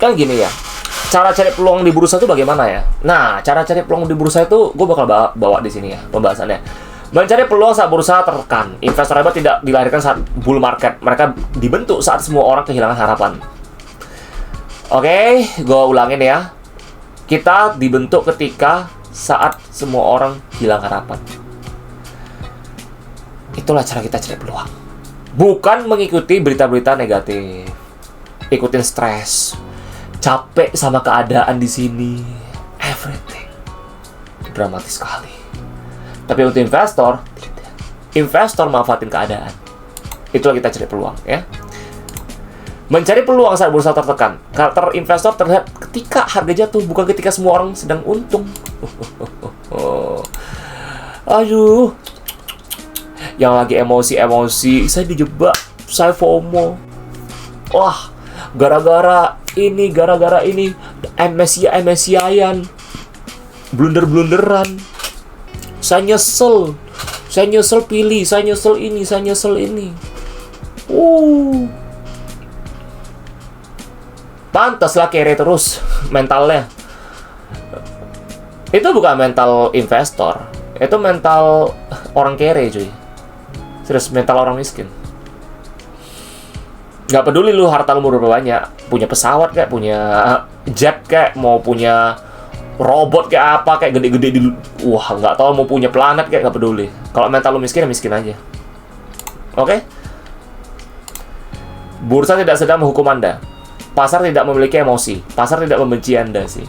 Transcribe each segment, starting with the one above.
kan gini ya, cara cari peluang di bursa itu bagaimana ya? Nah, cara cari peluang di bursa itu gue bakal bawa di sini ya pembahasannya. Mencari peluang saat bursa tertekan. Investor hebat tidak dilahirkan saat bull market. Mereka dibentuk saat semua orang kehilangan harapan. Oke, gue ulangin ya. Kita dibentuk ketika saat semua orang hilang harapan. Itulah cara kita cari peluang. Bukan mengikuti berita-berita negatif. Ikutin stres. Capek sama keadaan di sini. Everything. Dramatis sekali. Tapi untuk investor, tidak. Investor manfaatin keadaan. Itulah kita cari peluang, ya. Mencari peluang saat bursa tertekan. Karakter investor terlihat ketika harga jatuh, bukan ketika semua orang sedang untung. Aduh. Yang lagi emosi-emosi, saya dijebak, saya FOMO. Wah, gara-gara ini, MSCI-an, blunder-blunderan. Saya nyesel pilih, saya nyesel ini. Pantaslah kere terus mentalnya. Itu bukan mental investor, itu mental orang kere, cuy. Serius, mental orang miskin. Gak peduli lu harta lu berapa banyak, punya pesawat kayak, punya jet kayak, mau punya robot kayak apa, kayak gede-gede di, wah nggak tahu, mau punya planet kayak, nggak peduli. Kalau mental lu miskin, ya miskin aja. Oke? Bursa tidak sedang menghukum Anda. Pasar tidak memiliki emosi. Pasar tidak membenci Anda sih.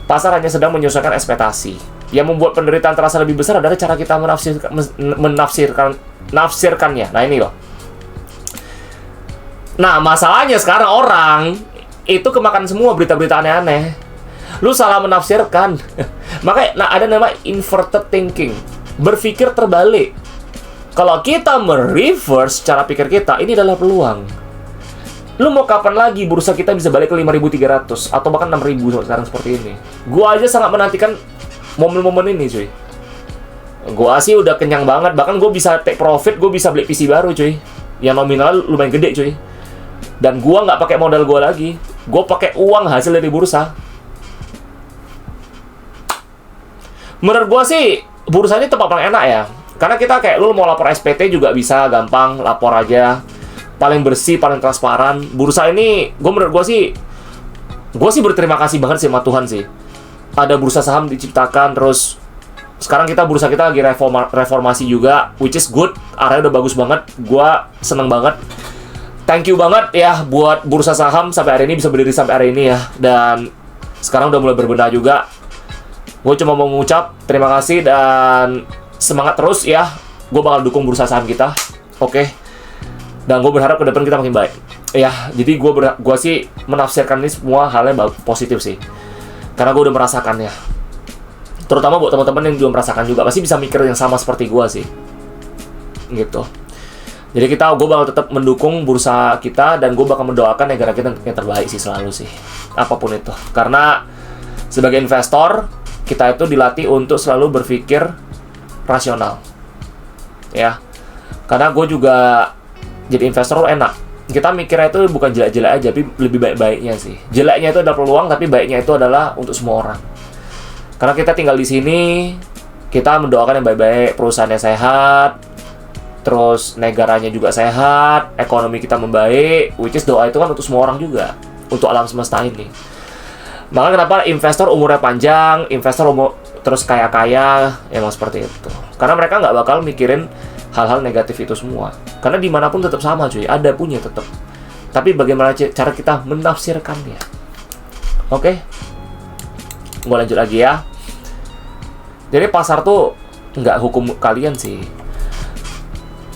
Pasar hanya sedang menyesuaikan ekspektasi. Yang membuat penderitaan terasa lebih besar adalah cara kita menafsirkannya. Nah ini loh. Nah masalahnya sekarang orang itu kemakan semua berita-berita aneh-aneh. Lu salah menafsirkan. Makanya ada nama inverted thinking. Berpikir terbalik. Kalau kita mereverse cara pikir kita, ini adalah peluang. Lu mau kapan lagi bursa kita bisa balik ke 5.300 atau bahkan 6.000 sekarang seperti ini? Gua aja sangat menantikan momen-momen ini, cuy. Gua sih udah kenyang banget. Bahkan gua bisa take profit, gua bisa beli PC baru, cuy. Yang nominal lumayan gede, cuy. Dan gua nggak pakai modal gua lagi. Gua pakai uang hasil dari bursa. Menurut gua sih bursa ini tempat paling enak ya. Karena kita kayak lu mau lapor SPT juga bisa gampang, lapor aja. Paling bersih, paling transparan. Bursa ini, menurut gue sih berterima kasih banget sih sama Tuhan sih. Ada bursa saham diciptakan, terus sekarang bursa kita lagi reformasi juga, which is good. Arahnya udah bagus banget. Gue seneng banget. Thank you banget ya buat bursa saham sampai hari ini bisa berdiri sampai hari ini ya. Dan sekarang udah mulai berbenah juga. Gue cuma mau mengucap terima kasih dan semangat terus ya. Gue bakal dukung bursa saham kita. Oke. Dan gue berharap ke depan kita makin baik. Ya, jadi gue sih menafsirkan ini semua halnya positif sih. Karena gue udah merasakannya. Terutama buat teman-teman yang belum merasakan juga, pasti bisa mikir yang sama seperti gue sih. Gitu. Jadi gue bakal tetap mendukung bursa kita dan gue bakal mendoakan negara kita yang terbaik sih selalu sih. Apapun itu. Karena sebagai investor, kita itu dilatih untuk selalu berpikir rasional. Ya. Karena gue juga jadi investor enak. Kita mikirnya itu bukan jelek-jelek aja, tapi lebih baik-baiknya sih. Jeleknya itu ada peluang, tapi baiknya itu adalah untuk semua orang. Karena kita tinggal di sini, kita mendoakan yang baik-baik, perusahaannya sehat, terus negaranya juga sehat, ekonomi kita membaik, which is doa itu kan untuk semua orang juga, untuk alam semesta ini. Maka kenapa investor umurnya panjang, investor terus kaya-kaya, emang seperti itu. Karena mereka nggak bakal mikirin hal-hal negatif itu semua. Karena dimanapun tetap sama cuy, ada punya tetap. Tapi bagaimana cara kita menafsirkannya? Oke? Gue lanjut lagi ya. Jadi pasar tuh nggak hukum kalian sih.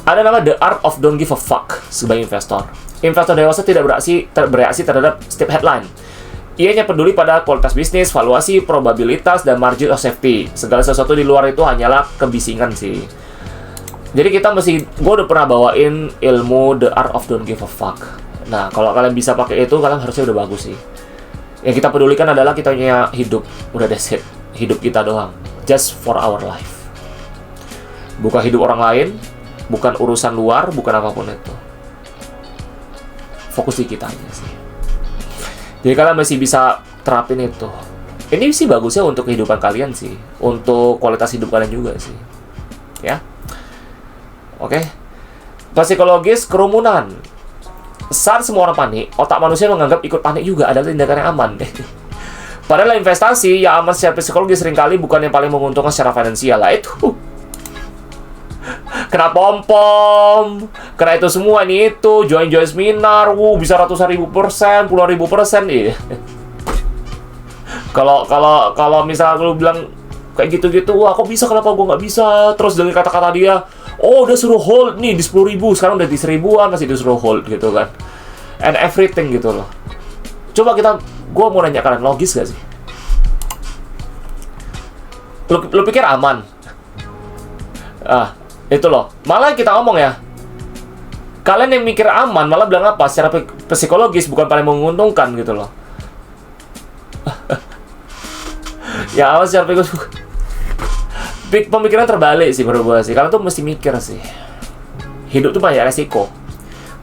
Ada nama The Art of Don't Give a Fuck sebagai investor. Investor dewasa tidak bereaksi terhadap setiap headline. Ia hanya peduli pada kualitas bisnis, valuasi, probabilitas, dan margin of safety. Segala sesuatu di luar itu hanyalah kebisingan sih. Jadi gue udah pernah bawain ilmu The Art of Don't Give a Fuck. Nah, kalau kalian bisa pakai itu, kalian harusnya udah bagus sih. Yang kita pedulikan adalah kita punya hidup. Udah that's it. Hidup kita doang. Just for our life. Bukan hidup orang lain, bukan urusan luar, bukan apapun itu. Fokus di kita aja sih. Jadi kalian masih bisa terapin itu. Ini sih bagusnya untuk kehidupan kalian sih, untuk kualitas hidup kalian juga sih. Ya. Oke. Psikologis kerumunan. Saat semua orang panik, otak manusia menganggap ikut panik juga adalah tindakan yang aman. Padahal investasi yang aman secara psikologis seringkali bukan yang paling menguntungkan secara finansial lah itu. Kena pom-pom, kena itu semua ini itu, join seminar, bisa ratusan ribu persen, puluhan ribu persen, iya. Kalau misalnya lu bilang kayak gitu-gitu, wah kok bisa, kenapa gue nggak bisa? Terus dengan kata-kata dia, oh udah suruh hold nih di 10.000, sekarang udah di 1.000-an masih disuruh hold gitu kan. And everything gitu loh. Coba gue mau nanya kalian, logis gak sih? Lu pikir aman? Itu loh. Malah kita ngomong ya, kalian yang mikir aman malah bilang apa? Secara psikologis bukan paling menguntungkan gitu loh. Ya awas secara pemikiran terbalik sih menurut gue sih. Kalian tuh mesti mikir sih. Hidup tuh banyak resiko.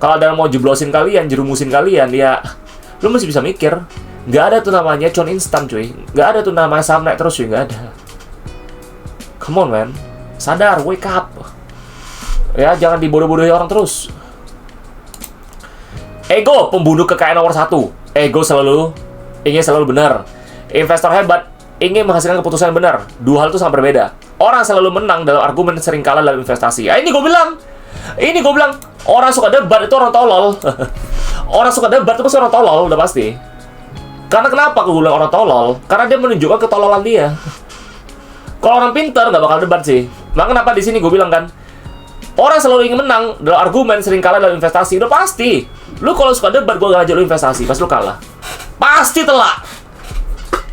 Kalau ada yang mau jeblosin kalian, jerumusin kalian, ya lu mesti bisa mikir. Nggak ada tuh namanya con instan cuy. Nggak ada tuh namanya saham naik terus cuy. Nggak ada. Come on man. Sadar, wake up. Ya, jangan dibodoh-bodohi orang terus. Ego, pembunuh kekayaan nomor 1. Ego ingin selalu benar. Investor hebat ingin menghasilkan keputusan yang benar. Dua hal itu sangat berbeda. Orang selalu menang dalam argumen, sering kalah dalam investasi. Ini gue bilang, orang suka debat itu orang tolol. Orang suka debat itu pasti orang tolol, udah pasti. Karena kenapa gue bilang orang tolol? Karena dia menunjukkan ketololan dia. Kalau orang pintar nggak bakal debat sih. Maka kenapa di sini gue bilang kan, orang selalu ingin menang dalam argumen, sering kalah dalam investasi. Udah pasti. Lu kalau suka debat, gue ngajak lu investasi, pas lu kalah, pasti telak.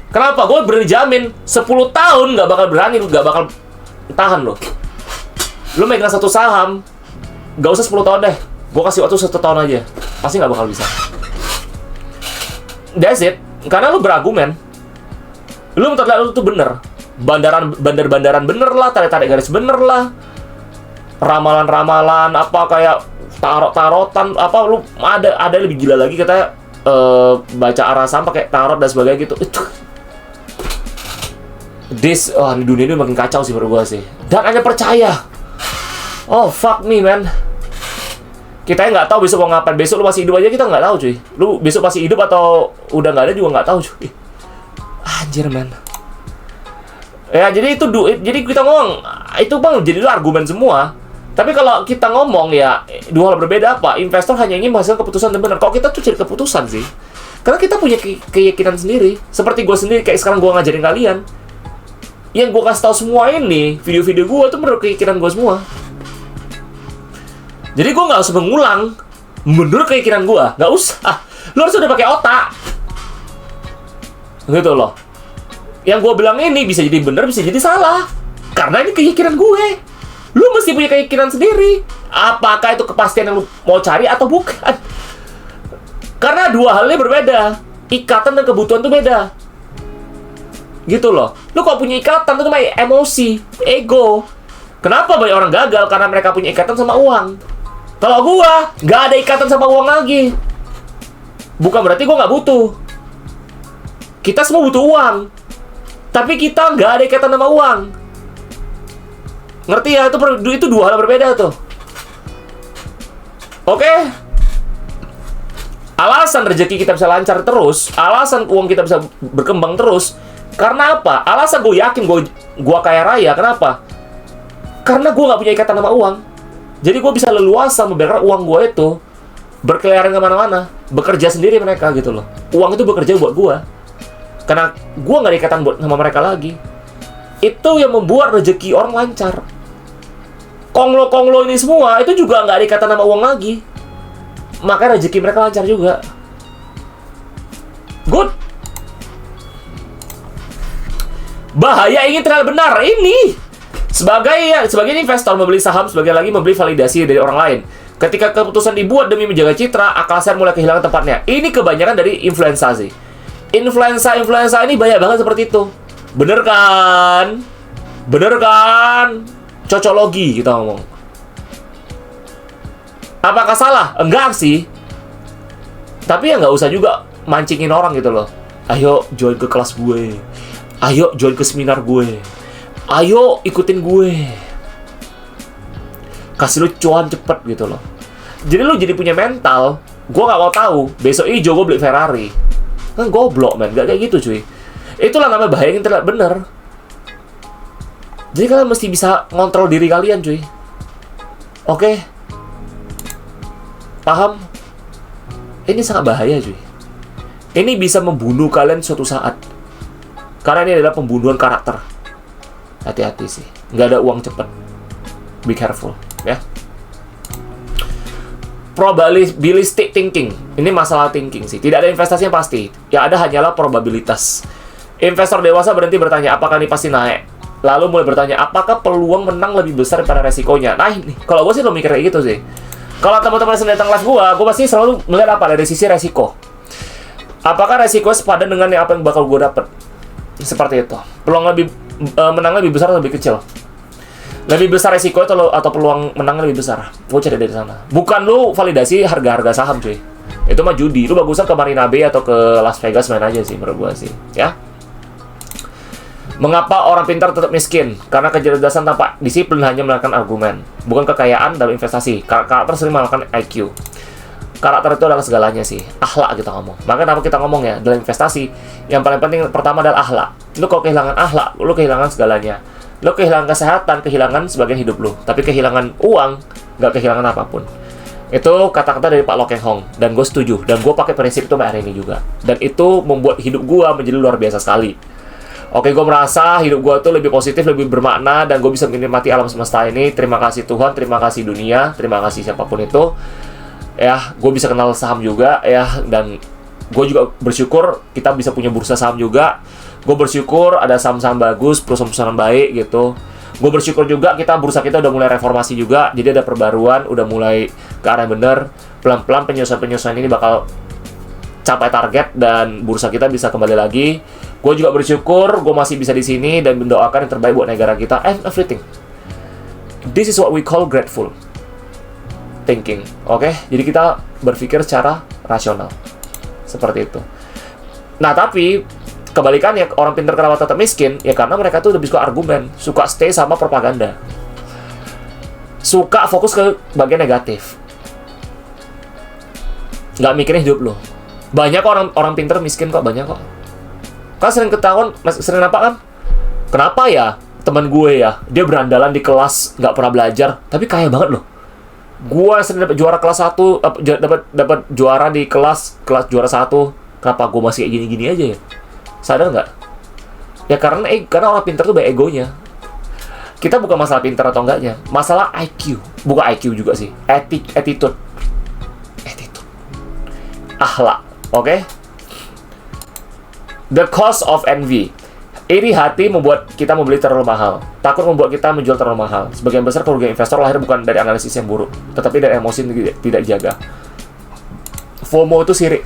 Kenapa? Gue berani jamin 10 tahun nggak bakal berani, nggak bakal tahan lo. Lu megang satu saham, nggak usah 10 tahun deh. Gue kasih waktu 1 tahun aja, pasti nggak bakal bisa. That's it. Karena lu berargumen, lu menurut lu tuh bener. Bandar-bandaran bener lah, tarik-tarik garis bener lah, ramalan-ramalan apa kayak tarot-tarotan apa, lu ada lebih gila lagi katanya, baca arah saham pakai tarot dan sebagainya gitu. Itu dunia ini makin kacau sih menurut gua sih. Dan hanya percaya. Oh fuck me man. Kita nggak tahu besok mau ngapain. Besok lu masih hidup aja kita nggak tahu cuy. Lu besok masih hidup atau udah nggak ada juga nggak tahu cuy. Anjir man. Ya jadi kita ngomong itu bang jadi argumen semua. Tapi kalau kita ngomong ya dua hal berbeda apa? Investor hanya ingin menghasilkan keputusan yang benar. Kalau kita tuh cari keputusan sih. Karena kita punya keyakinan sendiri. Seperti gue sendiri kayak sekarang gue ngajarin kalian. Yang gue kasih tahu semua ini, video-video gue tuh menurut keyakinan gue semua. Jadi gue nggak usah mengulang menurut keyakinan gue, nggak usah. Lu harus udah pakai otak. Gitu loh. Yang gue bilang ini bisa jadi benar, bisa jadi salah. Karena ini keyakinan gue. Lu mesti punya keyakinan sendiri. Apakah itu kepastian yang lu mau cari atau bukan? Karena dua halnya berbeda. Ikatan dan kebutuhan itu beda. Gitu loh. Lu kalau punya ikatan itu namanya emosi, ego. Kenapa banyak orang gagal? Karena mereka punya ikatan sama uang. Kalau gua nggak ada ikatan sama uang lagi. Bukan berarti gua nggak butuh. Kita semua butuh uang. Tapi kita nggak ada ikatan sama uang. Ngerti ya? Itu dua hal berbeda tuh. Oke? Alasan rezeki kita bisa lancar terus, alasan uang kita bisa berkembang terus, karena apa? Alasan gue yakin gue kaya raya, kenapa? Karena gue nggak punya ikatan sama uang. Jadi gue bisa leluasa membiarkan uang gue itu berkeliaran kemana-mana, bekerja sendiri mereka gitu loh. Uang itu bekerja buat gue. Karena gue nggak ada ikatan sama mereka lagi. Itu yang membuat rezeki orang lancar. Konglo-konglo ini semua itu juga nggak ada ikatan sama uang lagi. Maka rezeki mereka lancar juga. Good. Bahaya ingin terlihat benar ini. Sebagai investor membeli saham, sebagai lagi membeli validasi dari orang lain. Ketika keputusan dibuat demi menjaga citra, akal sehat mulai kehilangan tempatnya. Ini kebanyakan dari influenza sih. Influenza ini banyak banget seperti itu. Bener kan? Cocologi kita ngomong. Apakah salah? Enggak sih. Tapi ya nggak usah juga mancingin orang gitu loh. Ayo join ke kelas gue, ayo join ke seminar gue, ayo ikutin gue, kasih lu cuan cepet gitu loh. Jadi lu jadi punya mental, gue gak mau tahu besok ijo gue beli Ferrari. Kan goblok men, gak kayak gitu cuy. Itulah namanya bahaya internet bener. Jadi kalian mesti bisa ngontrol diri kalian cuy. Oke? Paham? Ini sangat bahaya cuy. Ini bisa membunuh kalian suatu saat. Karena ini adalah pembunuhan karakter. Hati-hati sih. Nggak ada uang cepet. Be careful ya. Probabilistic thinking. Ini masalah thinking sih. Tidak ada investasi yang pasti. Yang ada hanyalah probabilitas. Investor dewasa berhenti bertanya, apakah ini pasti naik? Lalu mulai bertanya, apakah peluang menang lebih besar daripada resikonya? Nah ini, kalau gue sih lo mikir kayak gitu sih. Kalau teman-teman sedang datang live gue pasti selalu melihat apa? Dari sisi resiko. Apakah resiko sepadan dengan apa yang bakal gue dapet? Seperti itu. Peluang menang lebih besar atau lebih kecil? Lebih besar resiko atau peluang menang lebih besar? Gue cari dari sana. Bukan lu validasi harga-harga saham cuy. Itu mah judi. Lu bagusan ke Marina Bay atau ke Las Vegas main aja sih menurut gue sih. Ya. Mengapa orang pintar tetap miskin? Karena kecerdasan tanpa disiplin hanya melakukan argumen, bukan kekayaan dalam investasi. Karakter sering melakukan IQ. Karakter itu adalah segalanya sih. Akhlak kita ngomong. Maka kenapa kita ngomong ya, dalam investasi, yang paling penting pertama adalah akhlak. Lu kalau kehilangan akhlak, lu kehilangan segalanya. Lu kehilangan kesehatan, kehilangan sebagian hidup lu. Tapi kehilangan uang, nggak kehilangan apapun. Itu kata-kata dari Pak Lo Keng Hong. Dan gue setuju. Dan gue pakai prinsip itu sampai hari ini juga. Dan itu membuat hidup gue menjadi luar biasa sekali. Oke, gue merasa hidup gue tuh lebih positif, lebih bermakna, dan gue bisa menikmati alam semesta ini. Terima kasih Tuhan, terima kasih dunia, terima kasih siapapun itu. Ya, gue bisa kenal saham juga, ya, dan gue juga bersyukur kita bisa punya bursa saham juga. Gue bersyukur ada saham-saham bagus, perusahaan-perusahaan baik gitu. Gue bersyukur juga bursa kita udah mulai reformasi juga, jadi ada perbaruan, udah mulai ke arah yang bener. Pelan-pelan penyusuan-penyusuan ini bakal capai target dan bursa kita bisa kembali lagi. Gue juga bersyukur gue masih bisa di sini dan mendoakan yang terbaik buat negara kita and everything. This is what we call grateful thinking. Oke? Jadi kita berpikir secara rasional. Seperti itu. Nah, tapi kebalikannya, orang pintar kenapa tetap miskin? Ya karena mereka tuh lebih suka argumen, suka stay sama propaganda. Suka fokus ke bagian negatif. Nggak mikirin hidup lo. Banyak orang pintar miskin kok, banyak kok. Kan sering ketahuan, sering nampak kan? Kenapa ya teman gue ya, dia berandalan di kelas, nggak pernah belajar, tapi kaya banget loh. Gue sering dapat juara kelas 1, dapat juara di kelas juara 1. Kenapa gue masih kayak gini-gini aja ya? Sadar nggak? Ya karena orang pintar tuh banyak egonya. Kita bukan masalah pintar atau enggaknya, masalah IQ. Bukan IQ juga sih, attitude. Akhlak, oke? The cost of envy. Iri hati membuat kita membeli terlalu mahal. Takut membuat kita menjual terlalu mahal. Sebagian besar kerugian investor lahir bukan dari analisis yang buruk, tetapi dari emosi yang tidak dijaga. FOMO itu sirik.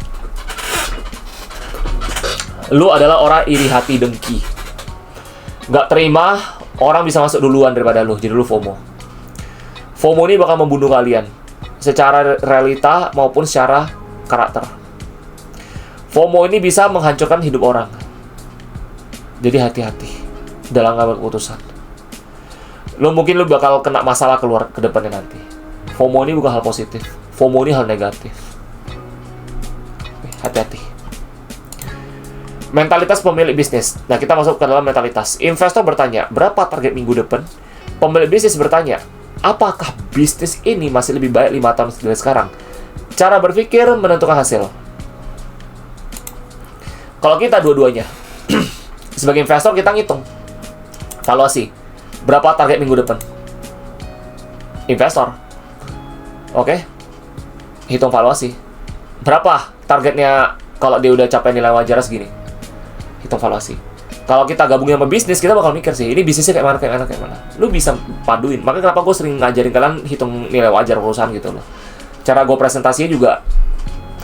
Lu adalah orang iri hati dengki. Nggak terima orang bisa masuk duluan daripada lu, jadi lu FOMO. FOMO ini bakal membunuh kalian. Secara realita maupun secara karakter. FOMO ini bisa menghancurkan hidup orang. Jadi hati-hati dalam ngambil keputusan. Mungkin lu bakal kena masalah keluar ke depannya nanti. FOMO ini bukan hal positif. FOMO ini hal negatif. Hati-hati. Mentalitas pemilik bisnis. Nah, kita masuk ke dalam mentalitas. Investor bertanya, berapa target minggu depan? Pemilik bisnis bertanya, apakah bisnis ini masih lebih baik 5 tahun dari sekarang? Cara berpikir menentukan hasil. Kalau kita dua-duanya, sebagai investor kita ngitung valuasi. Berapa target minggu depan? Investor. Oke? Hitung valuasi. Berapa targetnya kalau dia udah capai nilai wajar segini? Hitung valuasi. Kalau kita gabungin sama bisnis, kita bakal mikir sih, ini bisnisnya kayak mana. Lu bisa paduin. Makanya kenapa gue sering ngajarin kalian hitung nilai wajar perusahaan gitu loh. Cara gue presentasinya juga,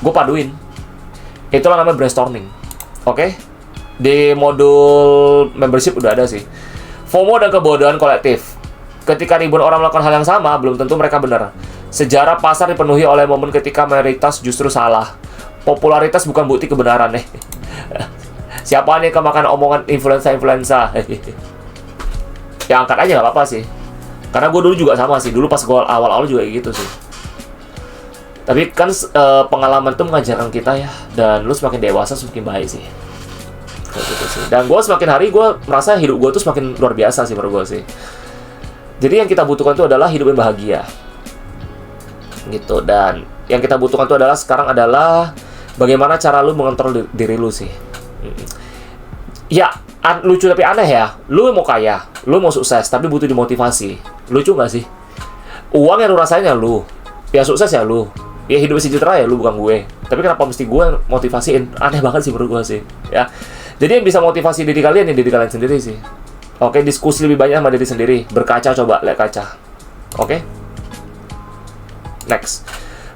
gue paduin. Itulah namanya brainstorming. Oke? Di modul membership udah ada sih. FOMO dan kebodohan kolektif. Ketika ribuan orang melakukan hal yang sama, belum tentu mereka benar. Sejarah pasar dipenuhi oleh momen ketika mayoritas justru salah. Popularitas bukan bukti kebenaran nih. Siapa nih kemakan omongan influenza? Ya angkat aja nggak apa-apa sih. Karena gue dulu juga sama sih. Dulu pas gue awal-awal juga kayak gitu sih. Tapi kan pengalaman itu mengajarkan kita ya. Dan lu semakin dewasa semakin baik sih. Kayak gitu sih. Dan gue semakin hari gue merasa hidup gue tuh semakin luar biasa sih menurut gue sih. Jadi yang kita butuhkan itu adalah hidup yang bahagia. Gitu. Dan yang kita butuhkan itu adalah sekarang adalah bagaimana cara lu mengontrol diri lu sih. Ya, lucu tapi aneh ya. Lu mau kaya, lu mau sukses, tapi butuh dimotivasi. Lucu gak sih? Uang yang lu rasain ya lu. Ya sukses ya lu. Ya hidup sejahtera ya lu, bukan gue. Tapi kenapa mesti gue motivasiin? Aneh banget sih menurut gue sih. Ya. Jadi yang bisa motivasi diri kalian ya diri kalian sendiri sih. Oke, diskusi lebih banyak sama diri sendiri. Berkaca, coba lihat kaca. Oke? Next.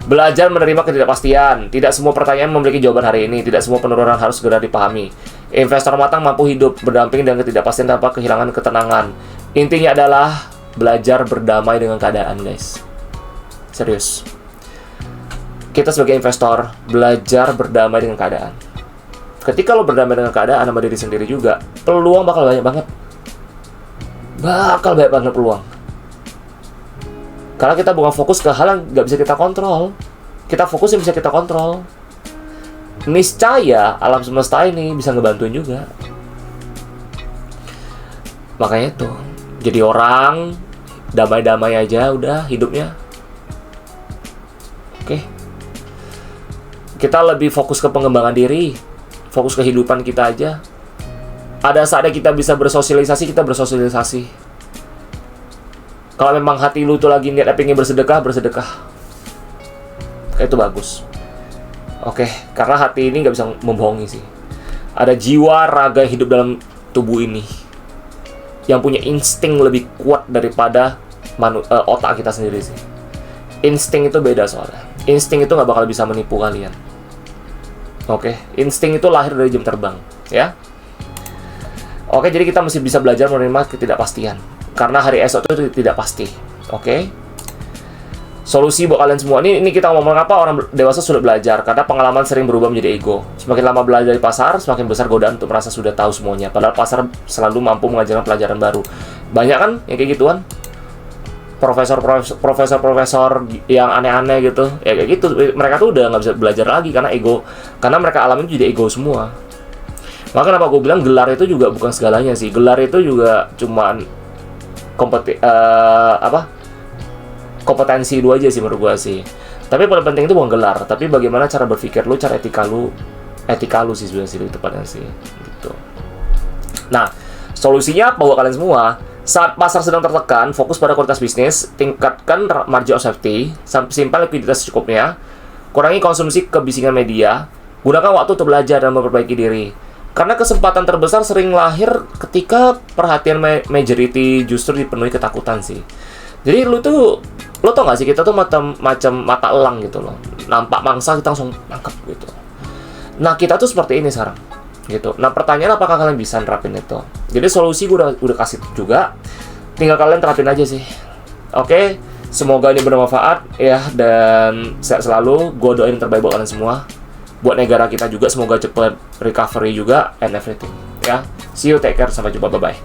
Belajar menerima ketidakpastian. Tidak semua pertanyaan memiliki jawaban hari ini. Tidak semua penurunan harus segera dipahami. Investor matang mampu hidup berdamping dengan ketidakpastian tanpa kehilangan ketenangan. Intinya adalah belajar berdamai dengan keadaan, guys. Serius. Kita sebagai investor belajar berdamai dengan keadaan. Ketika lo berdamai dengan keadaan sama diri sendiri juga, peluang bakal banyak banget. Bakal banyak banget peluang. Karena kita bukan fokus ke hal yang nggak bisa kita kontrol. Kita fokus yang bisa kita kontrol. Niscaya alam semesta ini bisa ngebantuin juga. Makanya itu, jadi orang damai-damai aja udah hidupnya. Oke. Kita lebih fokus ke pengembangan diri, fokus ke kehidupan kita aja. Ada saatnya kita bisa bersosialisasi, kita bersosialisasi. Kalau memang hati lu tuh lagi niat pengen bersedekah, bersedekah. Itu bagus. Oke, karena hati ini nggak bisa membohongi sih. Ada jiwa, raga hidup dalam tubuh ini yang punya insting lebih kuat daripada otak kita sendiri sih. Insting itu beda soalnya. Insting itu nggak bakal bisa menipu kalian. Oke, insting itu lahir dari jam terbang, ya. Oke, jadi kita mesti bisa belajar menerima ketidakpastian. Karena hari esok itu tidak pasti. Oke. Solusi buat kalian semua. Ini kita ngomong apa, orang dewasa sudah belajar. Karena pengalaman sering berubah menjadi ego. Semakin lama belajar di pasar, semakin besar godaan untuk merasa sudah tahu semuanya. Padahal pasar selalu mampu mengajarkan pelajaran baru. Banyak kan yang kayak gituan? Profesor yang aneh-aneh gitu. Ya kayak gitu. Mereka tuh udah nggak bisa belajar lagi karena ego. Karena mereka alamin jadi ego semua. Maka kenapa gue bilang gelar itu juga bukan segalanya sih. Gelar itu juga cuman kompetensi lu aja sih menurut gue sih. Tapi paling penting itu bukan gelar, tapi bagaimana cara berpikir lu, cara etika lu sih sebenarnya sih tepatnya sih gitu. Nah, solusinya apa buat kalian semua? Saat pasar sedang tertekan, fokus pada kualitas bisnis, tingkatkan margin of safety, simpan likuiditas secukupnya, kurangi konsumsi kebisingan media, gunakan waktu untuk belajar dan memperbaiki diri. Karena kesempatan terbesar sering lahir ketika perhatian majority justru dipenuhi ketakutan sih. Jadi lo tau gak sih, kita tuh macam mata elang gitu loh. Nampak mangsa kita langsung nangkep gitu. Nah, kita tuh seperti ini sekarang gitu. Nah, pertanyaan apakah kalian bisa nerapin itu? Jadi solusi gue udah kasih juga. Tinggal kalian terapin aja sih. Oke, semoga ini bermanfaat ya, dan sehat selalu. Gue doain yang terbaik buat kalian semua. Buat negara kita juga semoga cepat recovery juga and everything ya. See you, take care, sampai jumpa, bye bye.